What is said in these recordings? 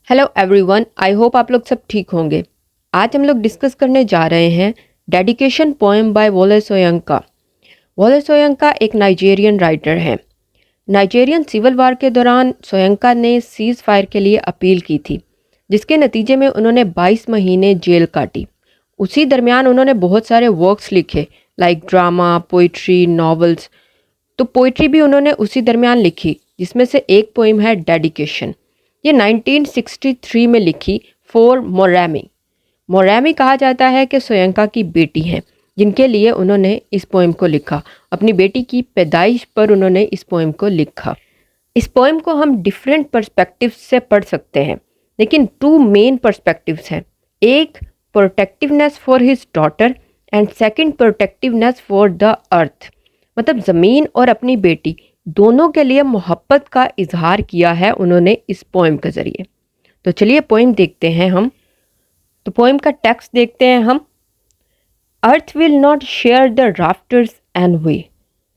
Hello everyone, I hope आप लोग सब ठीक होंगे। आज हम लोग डिस्कस करने जा रहे हैं डेडिकेशन पोएम बाय वोले सोयंका। वोले सोयंका एक नाइजीरियन राइटर हैं। नाइजीरियन सिविल वार के दौरान सोयंका ने सीज फायर के लिए अपील की थी, जिसके नतीजे में उन्होंने 22 महीने जेल काटी। उसी दरमियान उन्होंने बहुत सारे वर्क्स लिखे, लाइक ड्रामा, पोइट्री, नॉवेल्स। तो पोइट्री भी उन्होंने उसी दरमियान लिखी, जिसमें से एक पोइम है डेडिकेशन। ये 1963 में लिखी फॉर मोरैमी। मोरैमी कहा जाता है कि सोयंका की बेटी हैं, जिनके लिए उन्होंने इस पोएम को लिखा। अपनी बेटी की पैदाइश पर उन्होंने इस पोएम को लिखा। इस पोएम को हम डिफरेंट पर्सपेक्टिव्स से पढ़ सकते हैं, लेकिन टू मेन पर्सपेक्टिव्स हैं। एक, protectiveness for his daughter, and second, protectiveness for the earth. मतलब ज़मीन और अपनी बेटी दोनों के लिए मोहब्बत का इजहार किया है उन्होंने इस पोएम के ज़रिए। तो चलिए पोएम देखते हैं हम। तो पोएम का टेक्स्ट देखते हैं हम। Earth will not share the rafters and way.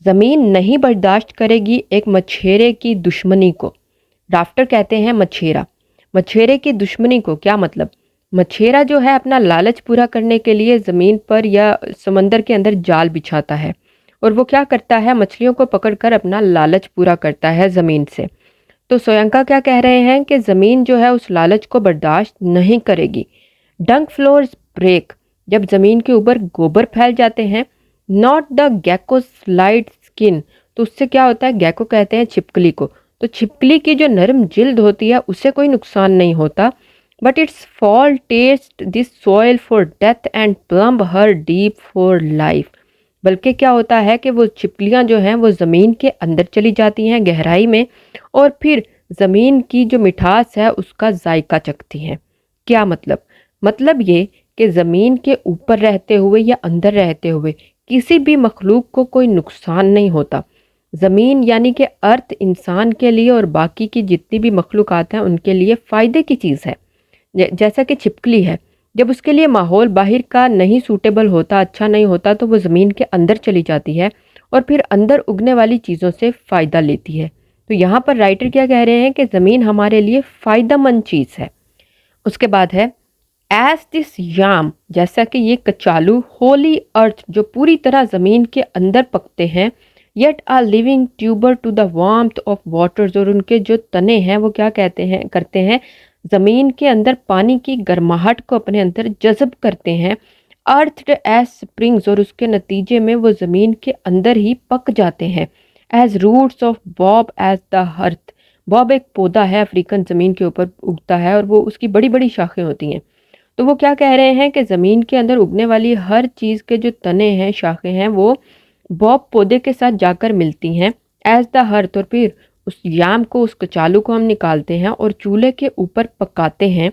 ज़मीन नहीं बर्दाश्त करेगी एक मछेरे की दुश्मनी को। राफ्टर कहते हैं मछेरा। मछेरे की दुश्मनी को क्या मतलब? मछेरा जो है अपना लालच पूरा करने के लिए ज़मीन पर या समंदर के अंदर जाल बिछाता है, और वो क्या करता है, मछलियों को पकड़कर अपना लालच पूरा करता है ज़मीन से। तो सोयंका क्या कह रहे हैं कि ज़मीन जो है उस लालच को बर्दाश्त नहीं करेगी। डंक फ्लोर्स ब्रेक, जब ज़मीन के ऊपर गोबर फैल जाते हैं। नॉट द गैको स्लाइड स्किन, तो उससे क्या होता है, गैको कहते हैं छिपकली को। तो छिपकली की जो नरम जिल्द होती है उससे कोई नुकसान नहीं होता। But it's fall test this soil for death and plumb her deep for life. बल्कि क्या होता है कि वो छिपकलियाँ जो हैं वो ज़मीन के अंदर चली जाती हैं गहराई में, और फिर ज़मीन की जो मिठास है उसका जायका चखती हैं। क्या मतलब? मतलब ये कि ज़मीन के ऊपर रहते हुए या अंदर रहते हुए किसी भी मखलूक को कोई नुकसान नहीं होता। ज़मीन यानी कि अर्थ इंसान के लिए और बाकी की जितनी भी मखलूक़ात हैं उनके लिए फ़ायदे की चीज़ है। जैसा कि छिपकली है, जब उसके लिए माहौल बाहर का नहीं सूटेबल होता, अच्छा नहीं होता, तो वो ज़मीन के अंदर चली जाती है और फिर अंदर उगने वाली चीज़ों से फ़ायदा लेती है। तो यहाँ पर राइटर क्या कह रहे हैं कि ज़मीन हमारे लिए फ़ायदेमंद चीज़ है। उसके बाद है एज दिस याम, जैसा कि ये कचालू होली अर्थ जो पूरी तरह ज़मीन के अंदर पकते हैं। Yet are living tuber to the warmth of waters, और उनके जो तने हैं वो क्या कहते हैं, करते हैं, ज़मीन के अंदर पानी की गर्माहट को अपने अंदर जज़ब करते हैं। अर्थ एज स्प्रिंग्स, और उसके नतीजे में वो ज़मीन के अंदर ही पक जाते हैं। As roots of bob as the earth. Bob एक पौधा है, अफ्रीकन ज़मीन के ऊपर उगता है और वो उसकी बड़ी बड़ी शाखें होती हैं। तो वो क्या कह रहे हैं कि ज़मीन के अंदर उगने वाली हर चीज़ के जो तने हैं, शाखें हैं, वो बॉब पौधे के साथ जाकर मिलती हैं एज द हर्थ, और फिर उस याम को, उस कचालू को हम निकालते हैं और चूल्हे के ऊपर पकाते हैं।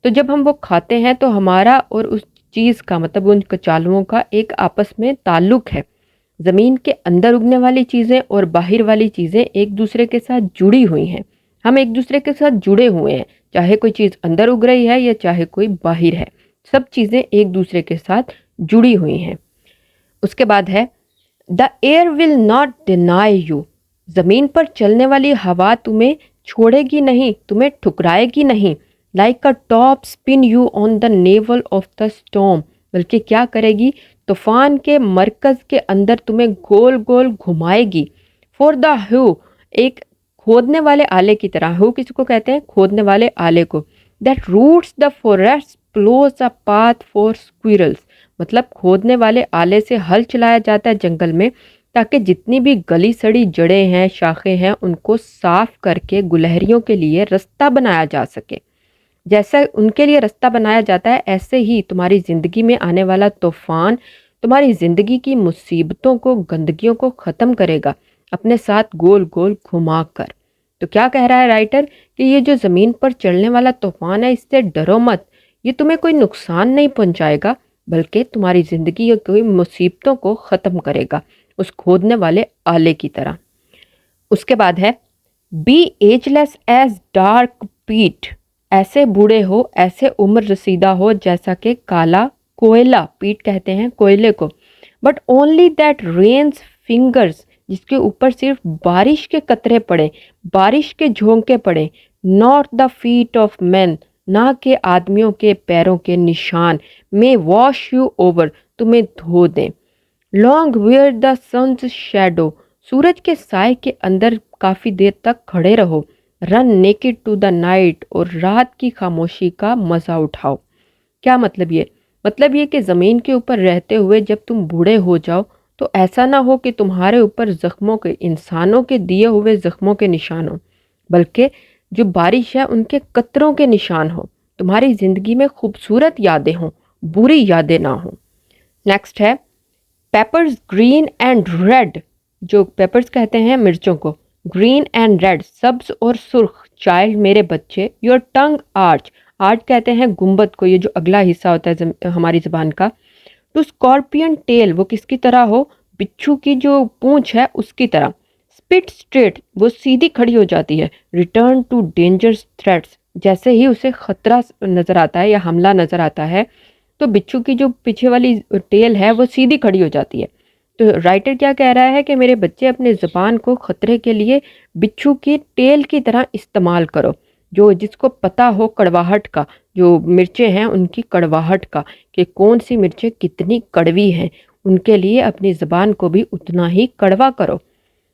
तो जब हम वो खाते हैं तो हमारा और उस चीज़ का, मतलब उन कचालुओं का एक आपस में ताल्लुक है। ज़मीन के अंदर उगने वाली चीज़ें और बाहर वाली चीज़ें एक दूसरे के साथ जुड़ी हुई हैं। हम एक दूसरे के साथ जुड़े हुए हैं, चाहे कोई चीज़ अंदर उग रही है या चाहे कोई बाहर है, सब चीज़ें एक दूसरे के साथ जुड़ी हुई हैं। उसके बाद है the air will not deny you. ज़मीन पर चलने वाली हवा तुम्हें छोड़ेगी नहीं, तुम्हें ठुकराएगी नहीं। Like a top spin you on the naval of the storm, बल्कि क्या करेगी, तूफान के मरकज़ के अंदर तुम्हें गोल गोल घुमाएगी। फॉर द हू, एक खोदने वाले आले की तरह। हू किसी को कहते हैं, खोदने वाले आले को। That roots the forest ploughs a path for squirrels, मतलब खोदने वाले आले से हल चलाया जाता है जंगल में, ताकि जितनी भी गली सड़ी जड़ें हैं, शाखें हैं, उनको साफ करके गुलहरियों के लिए रास्ता बनाया जा सके। जैसा उनके लिए रास्ता बनाया जाता है, ऐसे ही तुम्हारी ज़िंदगी में आने वाला तूफान तुम्हारी ज़िंदगी की मुसीबतों को, गंदगियों को ख़त्म करेगा अपने साथ गोल गोल घुमा कर। तो क्या कह रहा है राइटर कि ये जो ज़मीन पर चलने वाला तूफान है, इससे डरो मत, ये तुम्हें कोई नुकसान नहीं पहुंचाएगा, बल्कि तुम्हारी ज़िंदगी की मुसीबतों को ख़त्म करेगा, उस खोदने वाले आले की तरह। उसके बाद है बी एजलेस एज डार्क पीट। ऐसे बूढ़े हो, ऐसे उम्र रसीदा हो जैसा कि काला कोयला, पीट कहते हैं कोयले को। But only that rains fingers, जिसके ऊपर सिर्फ बारिश के कतरे पड़े, बारिश के झोंके पड़े। Not the feet of man, ना के आदमियों के पैरों के निशान, मे वॉश यू ओवर, तुम्हें धो दें। Long where the sun's shadow, सूरज के साय के अंदर काफ़ी देर तक खड़े रहो। Run naked to the night, और रात की खामोशी का मज़ा उठाओ। क्या मतलब ये? मतलब ये कि ज़मीन के ऊपर रहते हुए जब तुम बूढ़े हो जाओ तो ऐसा ना हो कि तुम्हारे ऊपर ज़ख्मों के, इंसानों के दिए हुए ज़ख्मों के निशान हो, बल्कि जो बारिश है उनके कतरों के निशान हो। तुम्हारी ज़िंदगी में खूबसूरत यादें हों, बुरी यादें ना हों। नेक्स्ट है पेपर्स ग्रीन एंड रेड, जो पेपर्स कहते हैं मिर्चों को, ग्रीन एंड रेड सब्ज और सुर्ख। चाइल्ड मेरे बच्चे, योर टंग आर्च, आर्च कहते हैं गुंबद को, ये जो अगला हिस्सा होता है हमारी ज़बान का। टू स्कॉर्पियन टेल, वो किसकी तरह हो, बिच्छू की जो पूंछ है उसकी तरह। स्पिट स्ट्रेट, वो सीधी खड़ी हो जाती है। रिटर्न टू डेंजर्स थ्रेट्स, जैसे ही उसे खतरा नज़र आता है या हमला नज़र आता है तो बिच्छू की जो पीछे वाली टेल है वो सीधी खड़ी हो जाती है। तो राइटर क्या कह रहा है कि मेरे बच्चे अपने ज़ुबान को ख़तरे के लिए बिच्छू की टेल की तरह इस्तेमाल करो। जो जिसको पता हो कड़वाहट का, जो मिर्चें हैं उनकी कड़वाहट का, कि कौन सी मिर्चें कितनी कड़वी हैं, उनके लिए अपनी ज़ुबान को भी उतना ही कड़वा करो।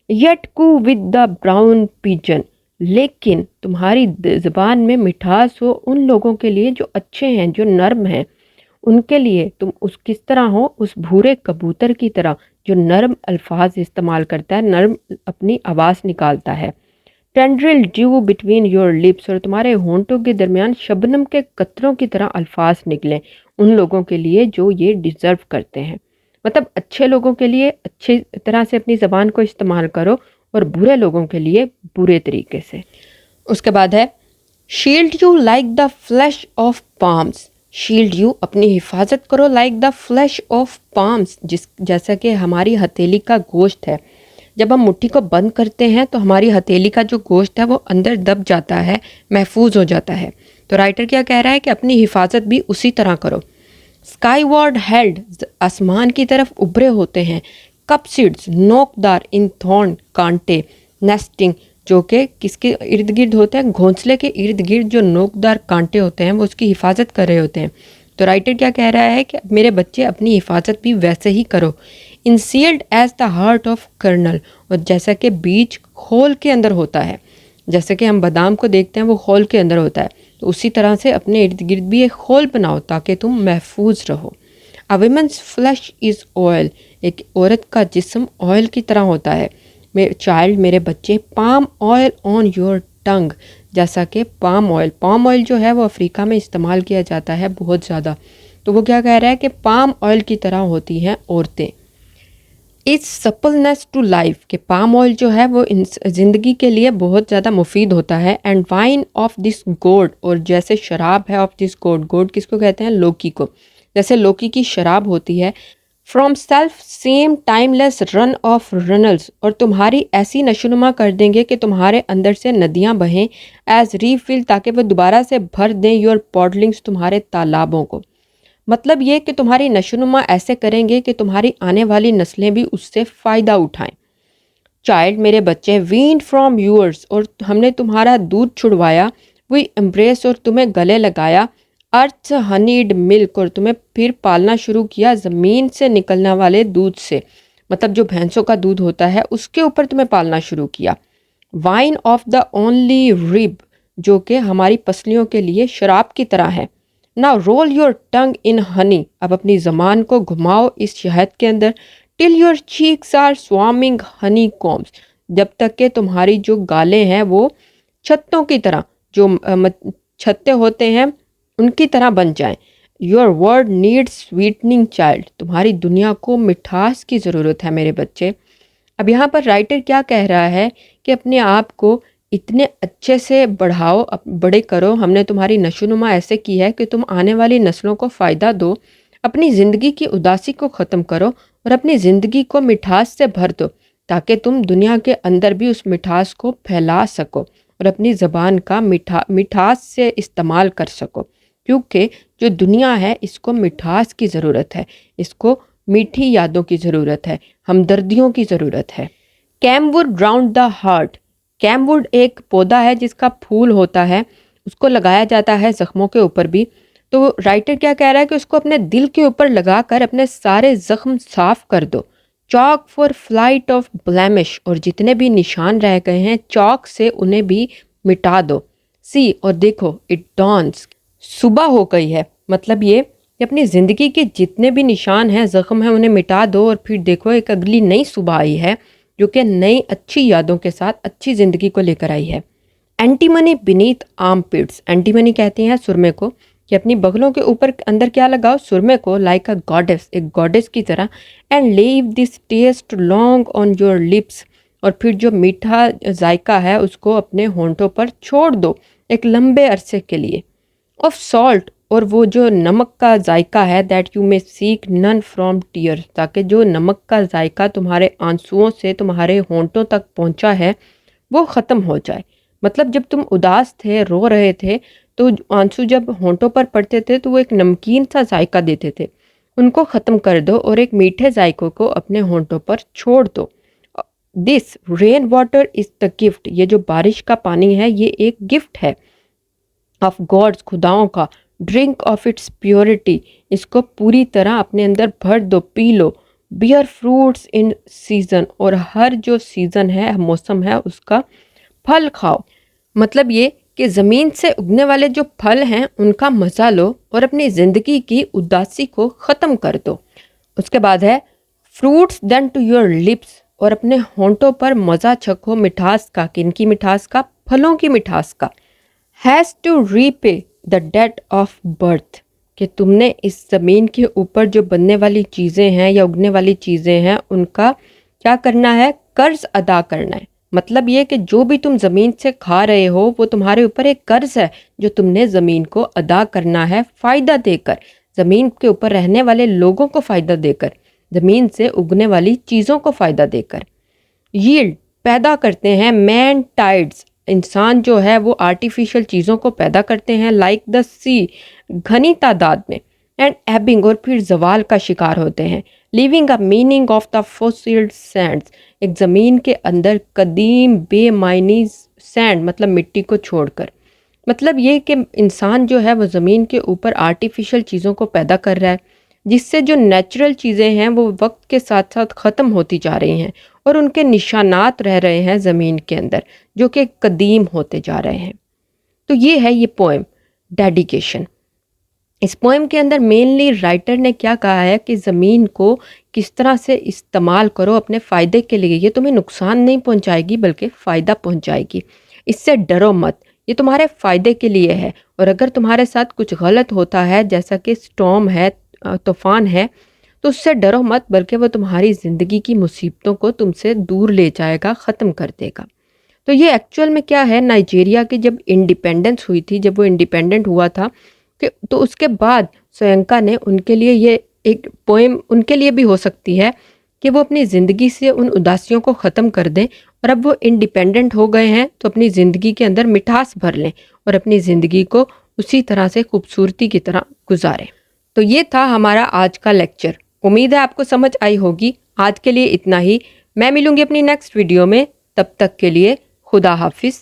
Yet coo with the brown pigeon, लेकिन तुम्हारी ज़ुबान में मिठास हो उन लोगों के लिए जो अच्छे हैं, जो नर्म हैं। उनके लिए तुम उस किस तरह हो, उस भूरे कबूतर की तरह जो नर्म अल्फाज इस्तेमाल करता है, नर्म अपनी आवाज़ निकालता है। Tendril due between your lips, और तुम्हारे होंठों के दरमियान शबनम के कतरों की तरह अल्फाज निकलें उन लोगों के लिए जो ये डिज़र्व करते हैं। मतलब अच्छे लोगों के लिए अच्छी तरह से अपनी ज़बान को इस्तेमाल करो और बुरे लोगों के लिए बुरे तरीके से। उसके बाद है shield you like the flash of palms, shield you अपनी हिफाजत करो like the flash of palms, जैसा कि हमारी हथेली का गोश्त है। जब हम मुट्ठी को बंद करते हैं तो हमारी हथेली का जो गोश्त है वो अंदर दब जाता है, महफूज हो जाता है। तो राइटर क्या कह रहा है कि अपनी हिफाजत भी उसी तरह करो। स्काईवर्ड हेल्ड, आसमान की तरफ उभरे होते हैं। कप सीड्स नोकदार इन थॉर्न, कांटे। नेस्टिंग, जो कि किसके इर्द गिर्द होते हैं, घोंसले के इर्द गिर्द जो नोकदार कांटे होते हैं वो उसकी हिफाजत कर रहे होते हैं। तो राइटर क्या कह रहा है कि मेरे बच्चे अपनी हिफाजत भी वैसे ही करो। Ensealed as the heart of kernel, और जैसा कि बीज खोल के अंदर होता है, जैसे कि हम बादाम को देखते हैं वो खोल के अंदर होता है, तो उसी तरह से अपने इर्द गिर्द भी एक खोल बनाओ ताकि तुम महफूज रहो। अ विमेंस फ्लैश इज़ ऑयल, एक औरत का जिस्म ऑयल की तरह होता है। मेरे चाइल्ड मेरे बच्चे, palm oil on your tongue, जैसा कि पाम ऑयल जो है वो अफ्रीका में इस्तेमाल किया जाता है बहुत ज़्यादा। तो वो क्या कह रहा है कि पाम ऑयल की तरह होती हैं औरतें। इट्स सपलनेस टू लाइफ, के पाम ऑयल जो है वो ज़िंदगी के लिए बहुत ज़्यादा मुफीद होता है। एंड वाइन ऑफ दिस गोड, और जैसे शराब है ऑफ दिस गोड, गोड किसको कहते हैं, लौकी को, जैसे लौकी की शराब होती है। From selfsame timeless run of runnels, और तुम्हारी ऐसी नशोनुमा कर देंगे कि तुम्हारे अंदर से नदियाँ बहें। एज रीफिल, ताकि वह दोबारा से भर दें योर पॉडलिंग्स, तुम्हारे तालाबों को। मतलब ये कि तुम्हारी नशोनुमा ऐसे करेंगे कि तुम्हारी आने वाली नस्लें भी उससे फ़ायदा उठाएं। चाइल्ड मेरे बच्चे, वीन फ्रॉम यूअर्स, और हमने तुम्हारा दूध छुड़वाया। वी एम्ब्रेस, और तुम्हें गले लगाया। अर्थ हनीड मिल्क, और तुम्हें फिर पालना शुरू किया ज़मीन से निकलने वाले दूध से, मतलब जो भैंसों का दूध होता है उसके ऊपर तुम्हें पालना शुरू किया। Wine of the only rib, जो कि हमारी पसलियों के लिए शराब की तरह है। Now roll your tongue in honey, अब अपनी ज़बान को घुमाओ इस शहद के अंदर। Till your cheeks are swimming honeycombs, जब तक कि तुम्हारी जो गालें हैं वो छत्तों की तरह, जो छत्ते होते हैं उनकी तरह बन जाएं। Your word needs sweetening child, तुम्हारी दुनिया को मिठास की ज़रूरत है मेरे बच्चे। अब यहाँ पर राइटर क्या कह रहा है कि अपने आप को इतने अच्छे से बढ़ाओ, बड़े करो। हमने तुम्हारी नशोनुमा ऐसे की है कि तुम आने वाली नस्लों को फ़ायदा दो। अपनी ज़िंदगी की उदासी को ख़त्म करो और अपनी ज़िंदगी को मिठास से भर दो, ताकि तुम दुनिया के अंदर भी उस मिठास को फैला सको और अपनी ज़बान का मिठास से इस्तेमाल कर सको। क्योंकि जो दुनिया है इसको मिठास की ज़रूरत है, इसको मीठी यादों की ज़रूरत है, हमदर्दियों की ज़रूरत है। Camwood round the heart, camwood एक पौधा है जिसका फूल होता है, उसको लगाया जाता है ज़ख्मों के ऊपर भी। तो राइटर क्या कह रहा है कि उसको अपने दिल के ऊपर लगाकर अपने सारे ज़ख्म साफ कर दो। Chalk for flight of blemish, और जितने भी निशान रह गए हैं चॉक से उन्हें भी मिटा दो। सी, और देखो, इट डॉन्स, सुबह हो गई है। मतलब ये कि अपनी ज़िंदगी के जितने भी निशान हैं, ज़ख्म हैं, उन्हें मिटा दो और फिर देखो एक अगली नई सुबह आई है जो कि नई अच्छी यादों के साथ अच्छी ज़िंदगी को लेकर आई है। एंटीमनी बीनीथ आर्म पिट्स, एंटीमनी कहते हैं सुरमे को, कि अपनी बगलों के ऊपर अंदर क्या लगाओ, सुरमे को, लाइक अ गॉडेस, एक गॉडेस की तरह, and leave this taste long on your lips, और फिर जो मीठा जायका है उसको अपने होंठों पर छोड़ दो एक लंबे अरसे के लिए। ऑफ सॉल्ट, और वो जो नमक का जायका है, that you may seek none from tear, ताकि जो नमक का जायका तुम्हारे आंसुओं से तुम्हारे होंठों तक पहुंचा है वो ख़त्म हो जाए। मतलब जब तुम उदास थे, रो रहे थे, तो आंसू जब होंठों पर पड़ते थे तो वो एक नमकीन सा जायका देते थे, उनको ख़त्म कर दो और एक मीठे जायकों को अपने होंठों पर छोड़ दो। This rain water is the gift, ये जो बारिश का पानी है ये एक गिफ्ट है, ऑफ गॉड्स, खुदाओं का। ड्रिंक ऑफ इट्स प्योरिटी, इसको पूरी तरह अपने अंदर भर दो, पी लो। बियर फ्रूट्स इन सीजन, और हर जो सीज़न है, मौसम है, उसका फल खाओ। मतलब ये कि ज़मीन से उगने वाले जो फल हैं उनका मज़ा लो और अपनी ज़िंदगी की उदासी को ख़त्म कर दो। उसके बाद है fruits then to your lips, और अपने होंठों पर मज़ा चखो मिठास का। किनकी मिठास का? फलों की मिठास का। Has to repay the debt of birth, कि तुमने इस ज़मीन के ऊपर जो बनने वाली चीज़ें हैं या उगने वाली चीज़ें हैं उनका क्या करना है? कर्ज अदा करना है। मतलब ये कि जो भी तुम ज़मीन से खा रहे हो वो तुम्हारे ऊपर एक कर्ज है जो तुमने ज़मीन को अदा करना है, फ़ायदा देकर, ज़मीन के ऊपर रहने वाले लोगों को फ़ायदा देकर, ज़मीन से उगने वाली चीज़ों को फ़ायदा देकर। यील्ड, पैदा करते हैं। मैन टाइड्स, इंसान जो है वो आर्टिफिशियल चीज़ों को पैदा करते हैं, लाइक द सी, घनी तादाद में। एंड एबिंग, और फिर जवाल का शिकार होते हैं। Living a meaning of the fossiled sands, एक ज़मीन के अंदर कदीम बेमायनी सैंड, मतलब मिट्टी को छोड़कर। मतलब ये कि इंसान जो है वो ज़मीन के ऊपर आर्टिफिशियल चीज़ों को पैदा कर रहा है, जिससे जो नेचुरल चीज़ें हैं वो वक्त के साथ साथ ख़त्म होती जा रही हैं और उनके निशानात रह रहे हैं ज़मीन के अंदर जो कि कदीम होते जा रहे हैं। तो ये है ये पोएम डेडिकेशन। इस पोएम के अंदर मेनली राइटर ने क्या कहा है कि ज़मीन को किस तरह से इस्तेमाल करो अपने फ़ायदे के लिए। ये तुम्हें नुकसान नहीं पहुंचाएगी बल्कि फ़ायदा पहुंचाएगी। इससे डरो मत, ये तुम्हारे फ़ायदे के लिए है। और अगर तुम्हारे साथ कुछ गलत होता है, जैसा कि स्टॉर्म है, तूफ़ान है, तो उससे डरो मत, बल्कि वो तुम्हारी ज़िंदगी की मुसीबतों को तुमसे दूर ले जाएगा, ख़त्म कर देगा। तो ये एक्चुअल में क्या है, नाइजीरिया की जब इंडिपेंडेंस हुई थी, जब वो इंडिपेंडेंट हुआ था, कि तो उसके बाद सोयंका ने उनके लिए ये एक पोएम उनके लिए भी हो सकती है कि वो अपनी ज़िंदगी से उन उदासियों को ख़त्म कर दें और अब वो इंडिपेंडेंट हो गए हैं तो अपनी ज़िंदगी के अंदर मिठास भर लें और अपनी ज़िंदगी को उसी तरह से खूबसूरती की तरह गुजारें। तो ये था हमारा आज का लेक्चर। उम्मीद है आपको समझ आई होगी। आज के लिए इतना ही। मैं मिलूंगी अपनी नेक्स्ट वीडियो में। तब तक के लिए खुदा हाफिज़।